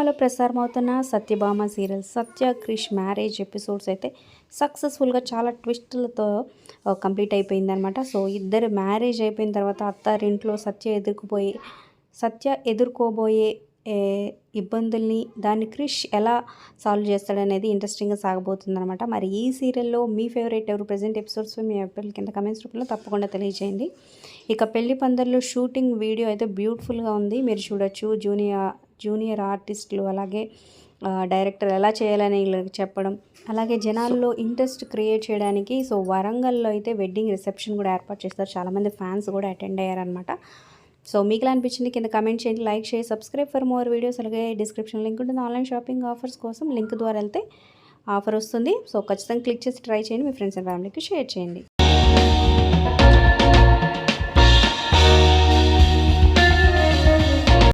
సినిమాలో ప్రసారమవుతున్న సత్యభామ సీరియల్ సత్య Krish marriage episodes అయితే సక్సెస్ఫుల్గా చాలా ట్విస్టులతో కంప్లీట్ అయిపోయిందనమాట. సో ఇద్దరు మ్యారేజ్ అయిపోయిన తర్వాత అత్తారింట్లో సత్య ఎదుర్కోబోయే ఇబ్బందుల్ని దాన్ని క్రిష్ ఎలా సాల్వ్ చేస్తాడనేది ఇంట్రెస్టింగ్గా సాగబోతుందన్నమాట. మరి ఈ సీరియల్లో మీ ఫేవరెట్ ఎవరు? ప్రజెంట్ ఎపిసోడ్స్ మీ అభిప్రాయాలు కింద కమెంట్స్ రూపంలో తప్పకుండా తెలియజేయండి. ఇక పెళ్లి పందిర్లో షూటింగ్ వీడియో అయితే బ్యూటిఫుల్గా ఉంది, మీరు చూడొచ్చు. జూనియర్ ఆర్టిస్టులు అలాగే డైరెక్టర్ ఎలా చేయాలని చెప్పడం, అలాగే జనాల్లో ఇంట్రెస్ట్ క్రియేట్ చేయడానికి సో వరంగల్లో అయితే వెడ్డింగ్ రిసెప్షన్ కూడా ఏర్పాటు చేస్తారు. చాలామంది ఫ్యాన్స్ కూడా అటెండ్ అయ్యారనమాట. సో మీకు ఎలా అనిపించింది కింద కమెంట్ చేయండి, లైక్ చేసి సబ్స్క్రైబ్ ఫర్ మోర్ వీడియోస్. అలాగే డిస్క్రిప్షన్ లింక్ ఉంటుంది. ఆన్లైన్ షాపింగ్ ఆఫర్స్ కోసం లింక్ ద్వారా వెళ్తే ఆఫర్ వస్తుంది. సో ఖచ్చితంగా క్లిక్ చేసి ట్రై చేయండి, మీ ఫ్రెండ్స్ అండ్ ఫ్యామిలీకి షేర్ చేయండి.